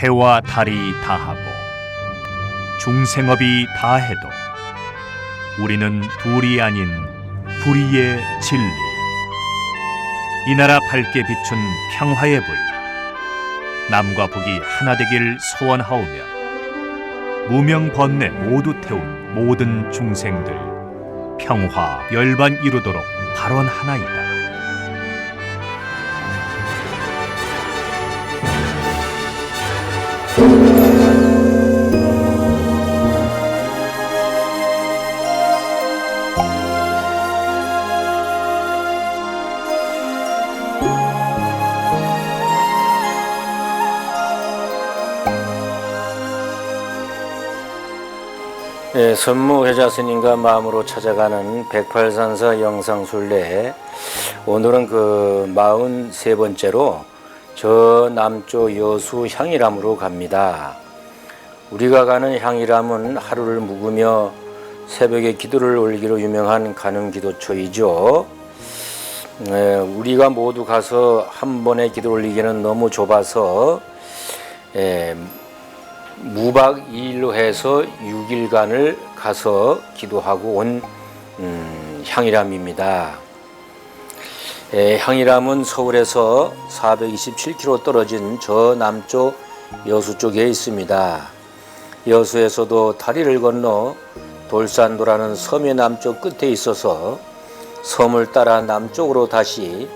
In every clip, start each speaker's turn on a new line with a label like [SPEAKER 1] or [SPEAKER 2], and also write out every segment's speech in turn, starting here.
[SPEAKER 1] 해와 달이 다하고 중생업이 다해도 우리는 둘이 아닌 불의의 진리, 이 나라 밝게 비춘 평화의 불, 남과 북이 하나 되길 소원하오며 무명 번뇌 모두 태운 모든 중생들 평화 열반 이루도록 발원하나이다.
[SPEAKER 2] 선무회자 스님과 마음으로 찾아가는 108산사 영상순례, 오늘은 43번째로 저 남쪽 여수 향일암으로 갑니다. 우리가 가는 향일암은 하루를 묵으며 새벽에 기도를 올리기로 유명한 가늠기도처이죠. 우리가 모두 가서 한 번에 기도 올리기는 너무 좁아서 무박 2일로 해서 6일간을 가서 기도하고 온 향일암입니다. 향일암은 서울에서 427km 떨어진 저 남쪽 여수 쪽에 있습니다. 여수에서도 다리를 건너 돌산도라는 섬의 남쪽 끝에 있어서 섬을 따라 남쪽으로 다시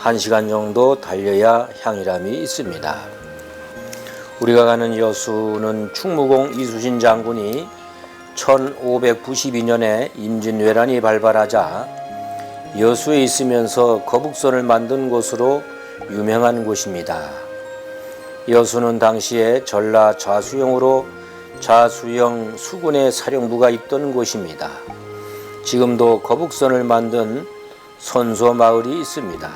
[SPEAKER 2] 1시간 정도 달려야 향일암이 있습니다. 우리가 가는 여수는 충무공 이수신 장군이 1592년에 임진왜란이 발발하자 여수에 있으면서 거북선을 만든 곳으로 유명한 곳입니다. 여수는 당시에 전라 좌수영으로 좌수영 수군의 사령부가 있던 곳입니다. 지금도 거북선을 만든 선소마을이 있습니다.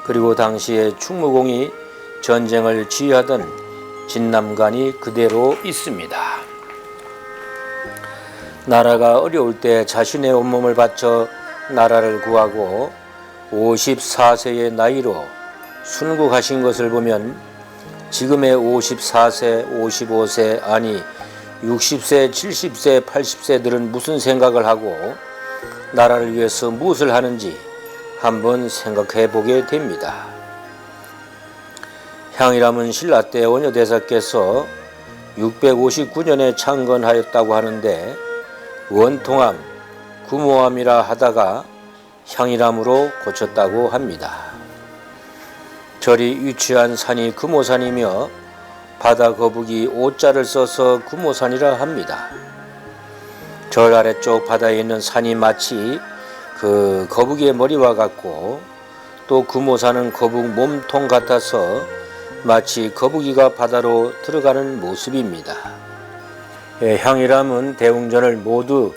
[SPEAKER 2] 그리고 당시에 충무공이 전쟁을 지휘하던 진남관이 그대로 있습니다. 나라가 어려울 때 자신의 온몸을 바쳐 나라를 구하고 54세의 나이로 순국하신 것을 보면 지금의 54세, 55세, 아니 60세, 70세, 80세들은 무슨 생각을 하고 나라를 위해서 무엇을 하는지 한번 생각해 보게 됩니다. 향일암은 신라 때 원효대사께서 659년에 창건하였다고 하는데 원통암, 구모암이라 하다가 향일암으로 고쳤다고 합니다. 절이 위치한 산이 금오산이며 바다 거북이 오자를 써서 금오산이라 합니다. 절 아래쪽 바다에 있는 산이 마치 그 거북이의 머리와 같고 또 금오산은 거북 몸통 같아서 마치 거북이가 바다로 들어가는 모습입니다. 향일암은 대웅전을 모두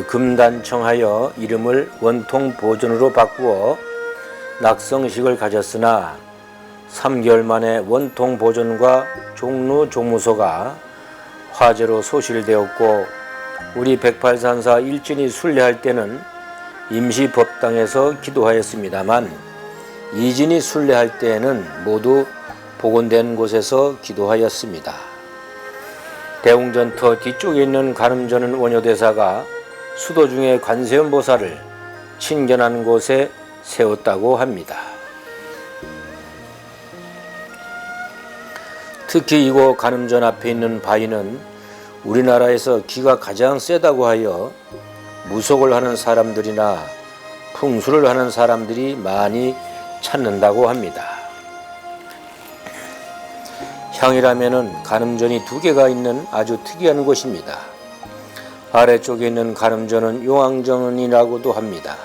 [SPEAKER 2] 금단청하여 이름을 원통보존으로 바꾸어 낙성식을 가졌으나 3개월 만에 원통보존과 종루종무소가 화재로 소실되었고 우리 108산사 일진이 순례할 때는 임시법당에서 기도하였습니다만 이진이 순례할 때에는 모두 복원된 곳에서 기도하였습니다. 대웅전터 뒤쪽에 있는 가늠전은 원효대사가 수도 중에 관세음보살을 친견한 곳에 세웠다고 합니다. 특히 이곳 가늠전 앞에 있는 바위는 우리나라에서 기가 가장 세다고 하여 무속을 하는 사람들이나 풍수를 하는 사람들이 많이 찾는다고 합니다. 향이라면은 가늠전이 2개가 있는 아주 특이한 곳입니다. 아래쪽에 있는 가늠전은 용왕전이라고도 합니다.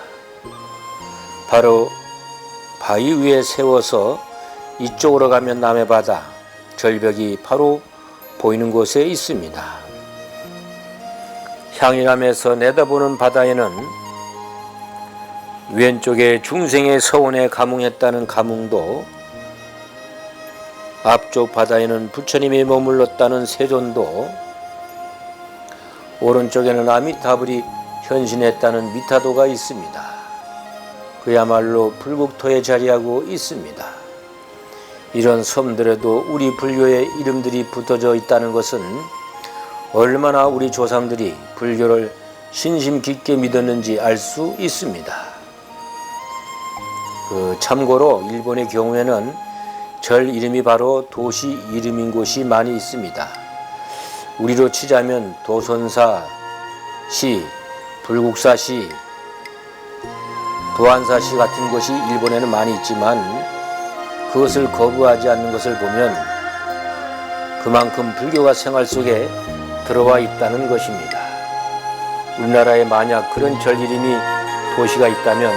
[SPEAKER 2] 바로 바위 위에 세워서 이쪽으로 가면 남해바다, 절벽이 바로 보이는 곳에 있습니다. 향이람에서 내다보는 바다에는 왼쪽에 중생의 서원에 감흥했다는 감흥도, 앞쪽 바다에는 부처님이 머물렀다는 세존도, 오른쪽에는 아미타불이 현신했다는 미타도가 있습니다. 그야말로 불국토에 자리하고 있습니다. 이런 섬들에도 우리 불교의 이름들이 붙어져 있다는 것은 얼마나 우리 조상들이 불교를 신심 깊게 믿었는지 알 수 있습니다. 참고로 일본의 경우에는 절 이름이 바로 도시 이름인 곳이 많이 있습니다. 우리로 치자면 도선사시, 불국사시, 도안사시 같은 곳이 일본에는 많이 있지만 그것을 거부하지 않는 것을 보면 그만큼 불교가 생활 속에 들어와 있다는 것입니다. 우리나라에 만약 그런 절 이름이 도시가 있다면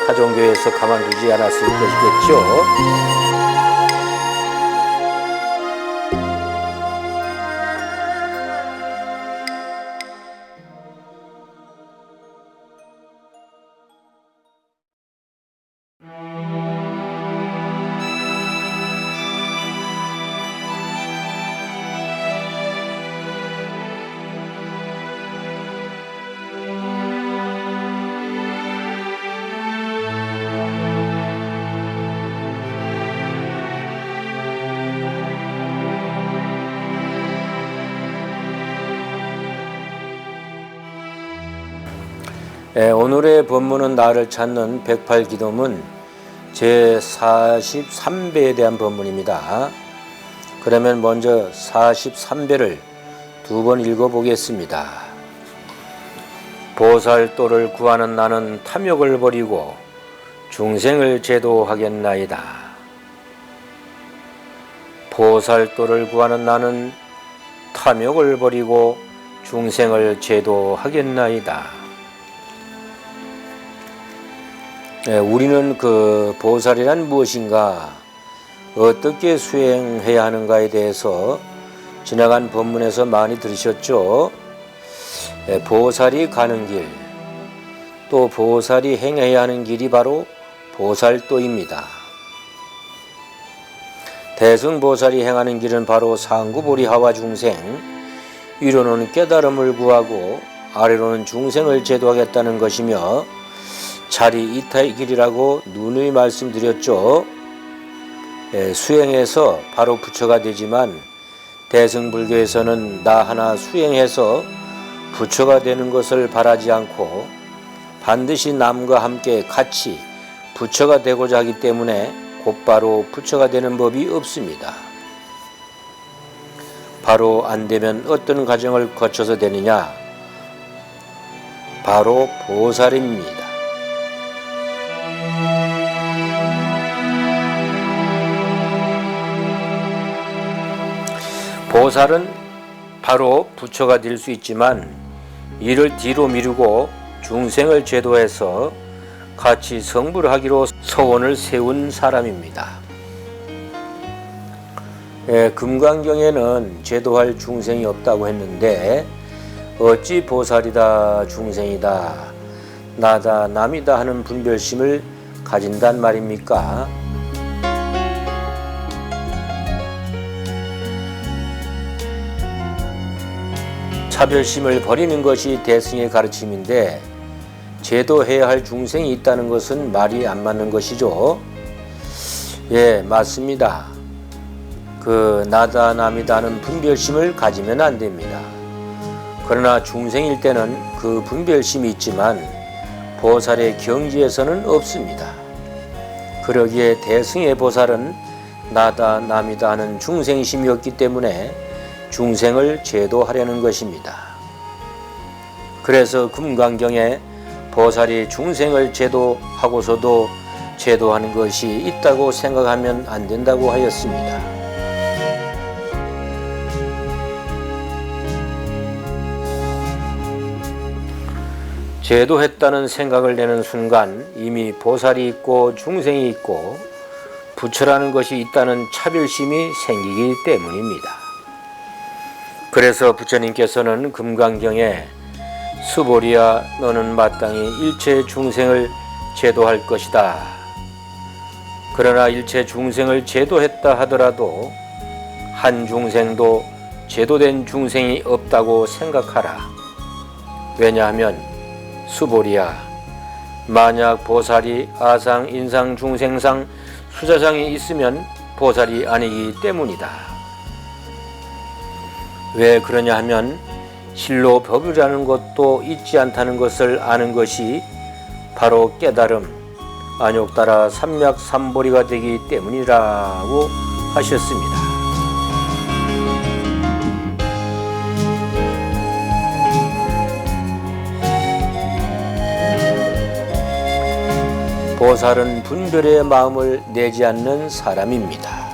[SPEAKER 2] 타종교에서 가만두지 않았을 것이겠죠. 오늘의 법문은 나를 찾는 108기도문 제43배에 대한 법문입니다. 그러면 먼저 43배를 2번 읽어보겠습니다. 보살도를 구하는 나는 탐욕을 버리고 중생을 제도하겠나이다. 보살도를 구하는 나는 탐욕을 버리고 중생을 제도하겠나이다. 우리는 그 보살이란 무엇인가, 어떻게 수행해야 하는가에 대해서 지나간 법문에서 많이 들으셨죠. 보살이 가는 길, 또 보살이 행해야 하는 길이 바로 보살도입니다. 대승보살이 행하는 길은 바로 상구보리하와 중생, 위로는 깨달음을 구하고 아래로는 중생을 제도하겠다는 것이며 자리 이타의 길이라고 누누이 말씀드렸죠. 수행해서 바로 부처가 되지만 대승불교에서는 나 하나 수행해서 부처가 되는 것을 바라지 않고 반드시 남과 함께 같이 부처가 되고자 하기 때문에 곧바로 부처가 되는 법이 없습니다. 바로 안 되면 어떤 과정을 거쳐서 되느냐? 바로 보살입니다. 보살은 바로 부처가 될 수 있지만 이를 뒤로 미루고 중생을 제도해서 같이 성불을 하기로 서원을 세운 사람입니다. 금강경에는 제도할 중생이 없다고 했는데 어찌 보살이다 중생이다 나다 남이다 하는 분별심을 가진단 말입니까? 차별심을 버리는 것이 대승의 가르침인데 제도해야 할 중생이 있다는 것은 말이 안 맞는 것이죠. 예, 맞습니다. 그 나다 남이다 하는 분별심을 가지면 안 됩니다. 그러나 중생일 때는 그 분별심이 있지만 보살의 경지에서는 없습니다. 그러기에 대승의 보살은 나다 남이다 하는 중생심이었기 때문에 중생을 제도하려는 것입니다. 그래서 금강경에 보살이 중생을 제도하고서도 제도하는 것이 있다고 생각하면 안 된다고 하였습니다. 제도했다는 생각을 내는 순간 이미 보살이 있고 중생이 있고 부처라는 것이 있다는 차별심이 생기기 때문입니다. 그래서 부처님께서는 금강경에 수보리야 너는 마땅히 일체 중생을 제도할 것이다. 그러나 일체 중생을 제도했다 하더라도 한 중생도 제도된 중생이 없다고 생각하라. 왜냐하면 수보리야 만약 보살이 아상, 인상, 중생상, 수자상이 있으면 보살이 아니기 때문이다. 왜 그러냐 하면 실로 법이라는 것도 있지 않다는 것을 아는 것이 바로 깨달음, 안욕따라 삼맥삼보리가 되기 때문이라고 하셨습니다. 보살은 분별의 마음을 내지 않는 사람입니다.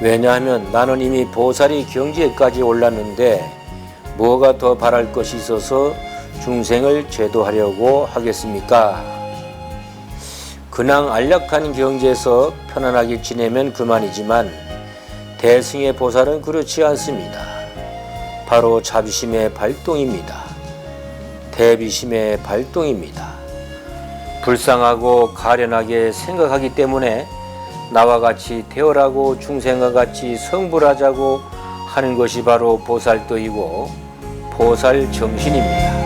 [SPEAKER 2] 왜냐하면 나는 이미 보살이 경지에까지 올랐는데 뭐가 더 바랄 것이 있어서 중생을 제도하려고 하겠습니까? 그냥 안락한 경지에서 편안하게 지내면 그만이지만 대승의 보살은 그렇지 않습니다. 바로 자비심의 발동입니다. 대비심의 발동입니다. 불쌍하고 가련하게 생각하기 때문에 나와 같이 되어라고 중생과 같이 성불하자고 하는 것이 바로 보살도이고 보살 정신입니다.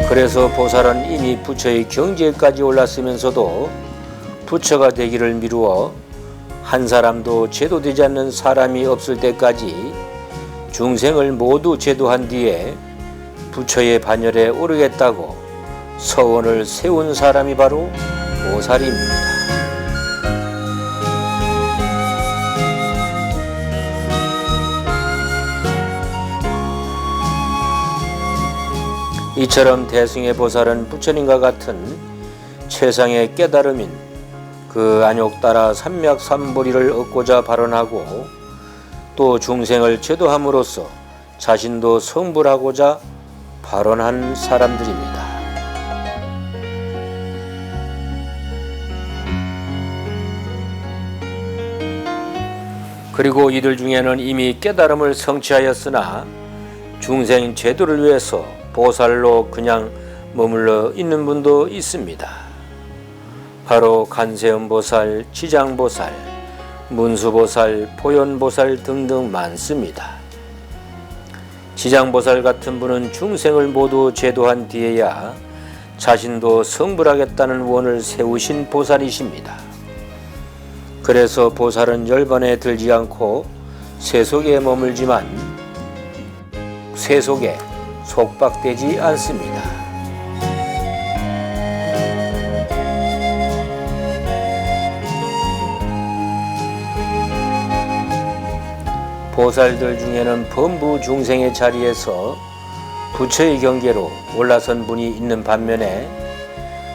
[SPEAKER 2] 그래서 보살은 이미 부처의 경지에까지 올랐으면서도 부처가 되기를 미루어 한 사람도 제도되지 않는 사람이 없을 때까지 중생을 모두 제도한 뒤에 부처의 반열에 오르겠다고 서원을 세운 사람이 바로 보살입니다. 이처럼 대승의 보살은 부처님과 같은 최상의 깨달음인 그 안욕따라 삼맥삼보리를 얻고자 발언하고 또 중생을 제도함으로써 자신도 성불하고자 발언한 사람들입니다. 그리고 이들 중에는 이미 깨달음을 성취하였으나 중생 제도를 위해서 보살로 그냥 머물러 있는 분도 있습니다. 바로 간세음보살, 지장보살, 문수보살, 포연보살 등등 많습니다. 지장보살 같은 분은 중생을 모두 제도한 뒤에야 자신도 성불하겠다는 원을 세우신 보살이십니다. 그래서 보살은 열반에 들지 않고 세속에 머물지만 세속에 속박되지 않습니다. 보살들 중에는 범부 중생의 자리에서 부처의 경계로 올라선 분이 있는 반면에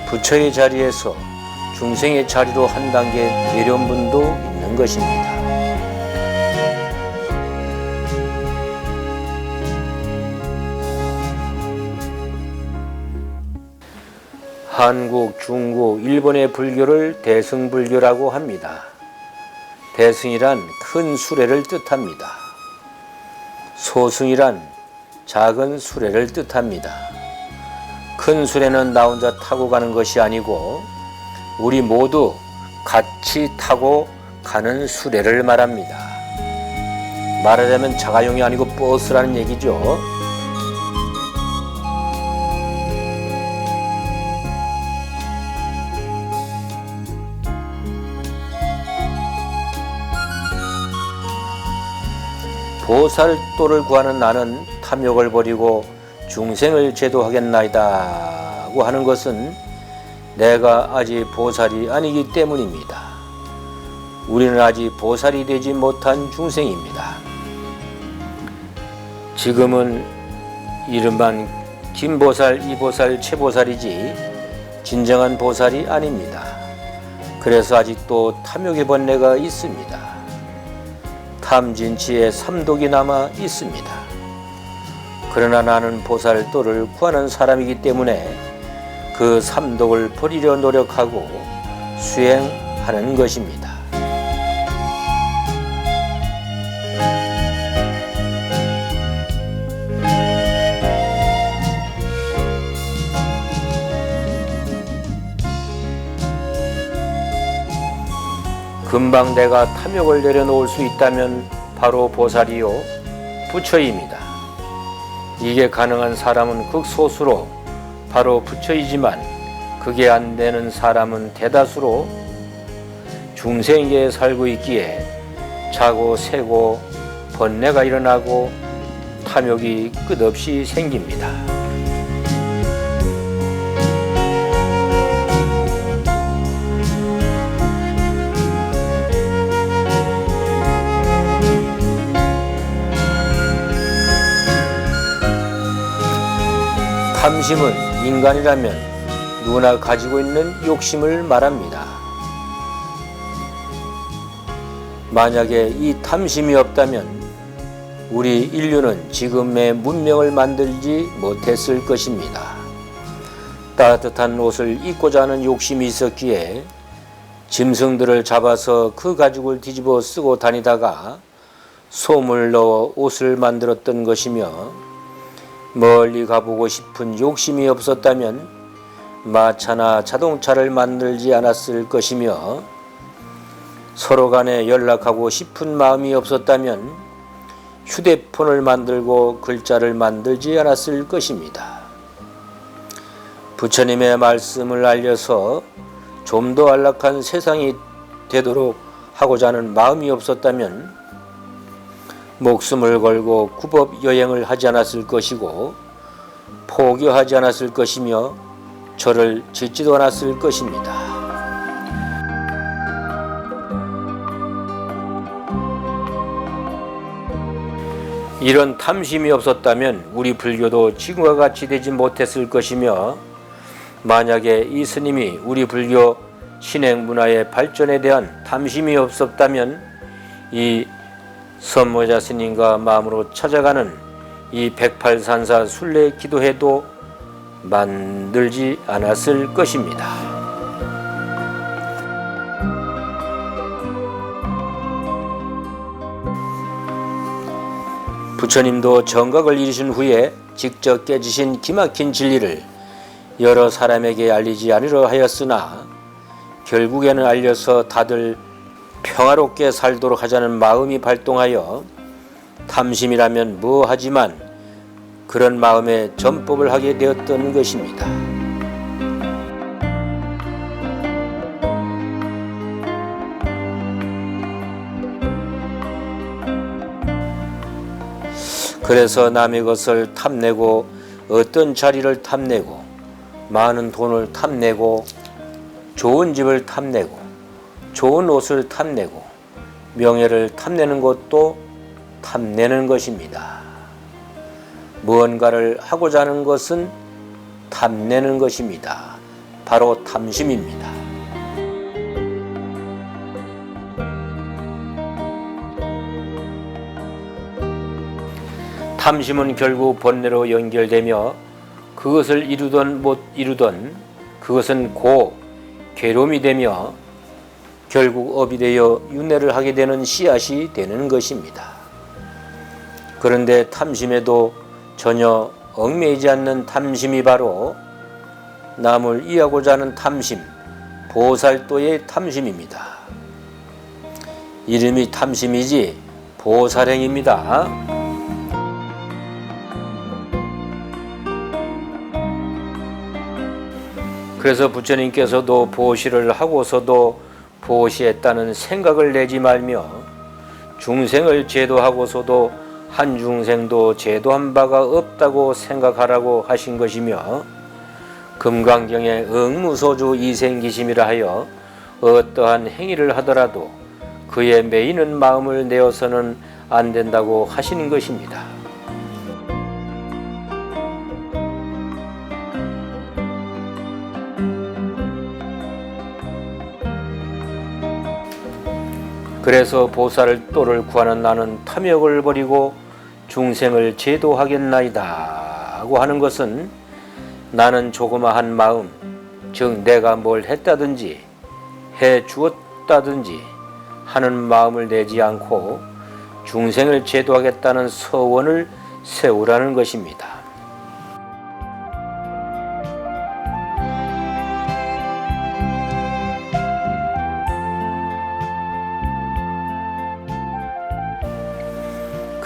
[SPEAKER 2] 부처의 자리에서 중생의 자리로 한 단계 내려온 분도 있는 것입니다. 한국, 중국, 일본의 불교를 대승불교라고 합니다. 대승이란 큰 수레를 뜻합니다. 소승이란 작은 수레를 뜻합니다. 큰 수레는 나 혼자 타고 가는 것이 아니고 우리 모두 같이 타고 가는 수레를 말합니다. 말하자면 자가용이 아니고 버스라는 얘기죠. 보살도를 구하는 나는 탐욕을 버리고 중생을 제도하겠나이다고 하는 것은 내가 아직 보살이 아니기 때문입니다. 우리는 아직 보살이 되지 못한 중생입니다. 지금은 이름만 김보살, 이보살, 최보살이지 진정한 보살이 아닙니다. 그래서 아직도 탐욕의 번뇌가 있습니다. 탐진치에 삼독이 남아 있습니다. 그러나 나는 보살도를 구하는 사람이기 때문에 그 삼독을 버리려 노력하고 수행하는 것입니다. 금방 내가 탐욕을 내려놓을 수 있다면 바로 보살이요 부처입니다. 이게 가능한 사람은 극소수로 바로 부처이지만 그게 안 되는 사람은 대다수로 중생계에 살고 있기에 자고 새고 번뇌가 일어나고 탐욕이 끝없이 생깁니다. 탐심은 인간이라면 누구나 가지고 있는 욕심을 말합니다. 만약에 이 탐심이 없다면 우리 인류는 지금의 문명을 만들지 못했을 것입니다. 따뜻한 옷을 입고자 하는 욕심이 있었기에 짐승들을 잡아서 그 가죽을 뒤집어 쓰고 다니다가 솜을 넣어 옷을 만들었던 것이며, 멀리 가보고 싶은 욕심이 없었다면 마차나 자동차를 만들지 않았을 것이며, 서로 간에 연락하고 싶은 마음이 없었다면 휴대폰을 만들고 글자를 만들지 않았을 것입니다. 부처님의 말씀을 알려서 좀 더 안락한 세상이 되도록 하고자 하는 마음이 없었다면 목숨을 걸고 구법 여행을 하지 않았을 것이고 포교하지 않았을 것이며 절을 짓지도 않았을 것입니다. 이런 탐심이 없었다면 우리 불교도 지금과 같이 되지 못했을 것이며, 만약에 이 스님이 우리 불교 신행 문화의 발전에 대한 탐심이 없었다면 이 선모자 스님과 마음으로 찾아가는 이 108산사 순례 기도회도 만들지 않았을 것입니다. 부처님도 정각을 이루신 후에 직접 깨지신 기막힌 진리를 여러 사람에게 알리지 않으려 하였으나 결국에는 알려서 다들 평화롭게 살도록 하자는 마음이 발동하여 탐심이라면 뭐하지만 그런 마음에 전법을 하게 되었던 것입니다. 그래서 남의 것을 탐내고 어떤 자리를 탐내고 많은 돈을 탐내고 좋은 집을 탐내고 좋은 옷을 탐내고 명예를 탐내는 것도 탐내는 것입니다. 무언가를 하고자 하는 것은 탐내는 것입니다. 바로 탐심입니다. 탐심은 결국 번뇌로 연결되며 그것을 이루던 못 이루던 그것은 괴로움이 되며 결국 업이 되어 윤회를 하게 되는 씨앗이 되는 것입니다. 그런데 탐심에도 전혀 얽매이지 않는 탐심이 바로 남을 이해하고자 하는 탐심, 보살도의 탐심입니다. 이름이 탐심이지 보살행입니다. 그래서 부처님께서도 보시를 하고서도 보시했다는 생각을 내지 말며 중생을 제도하고서도 한 중생도 제도한 바가 없다고 생각하라고 하신 것이며, 금강경의 응무소주 이생기심이라 하여 어떠한 행위를 하더라도 그에 매이는 마음을 내어서는 안 된다고 하시는 것입니다. 그래서 보살도를 구하는 나는 탐욕을 버리고 중생을 제도하겠나이다 하고 하는 것은 나는 조그마한 마음, 즉 내가 뭘 했다든지 해 주었다든지 하는 마음을 내지 않고 중생을 제도하겠다는 서원을 세우라는 것입니다.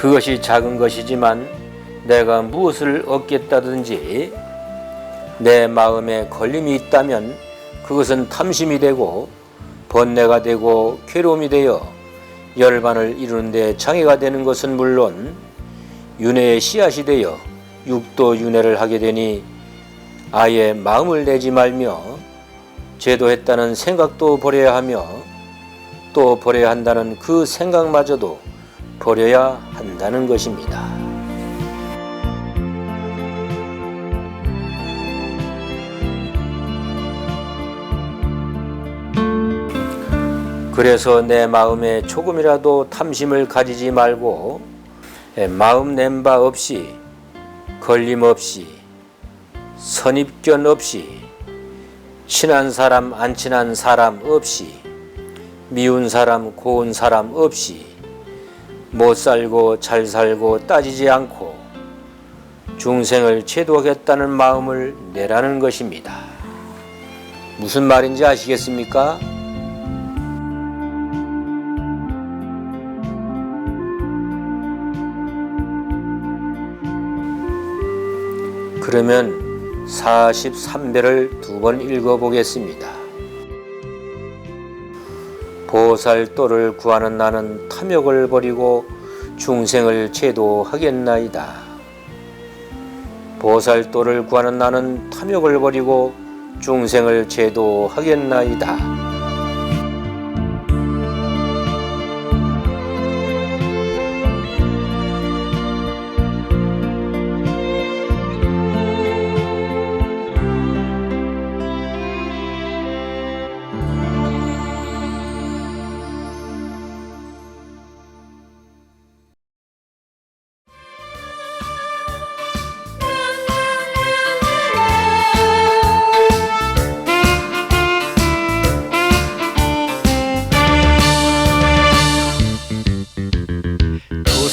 [SPEAKER 2] 그것이 작은 것이지만 내가 무엇을 얻겠다든지 내 마음에 걸림이 있다면 그것은 탐심이 되고 번뇌가 되고 괴로움이 되어 열반을 이루는 데 장애가 되는 것은 물론 윤회의 씨앗이 되어 육도 윤회를 하게 되니 아예 마음을 내지 말며 제도했다는 생각도 버려야 하며 또 버려야 한다는 그 생각마저도 버려야 한다는 것입니다. 그래서 내 마음에 조금이라도 탐심을 가지지 말고 마음 낸 바 없이 걸림 없이 선입견 없이 친한 사람 안 친한 사람 없이 미운 사람 고운 사람 없이 못 살고 잘 살고 따지지 않고 중생을 제도하겠다는 마음을 내라는 것입니다. 무슨 말인지 아시겠습니까? 그러면 43배를 두 번 읽어보겠습니다. 보살도를 구하는 나는 탐욕을 버리고 중생을 제도하겠나이다. 보살도를 구하는 나는 탐욕을 버리고 중생을 제도하겠나이다.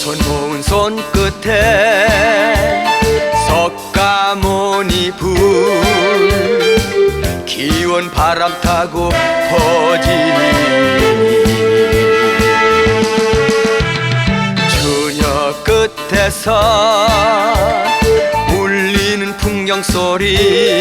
[SPEAKER 3] 손 모은 손끝에 석가모니 불 기원 바람 타고 퍼지니 처녀 끝에서 울리는 풍경 소리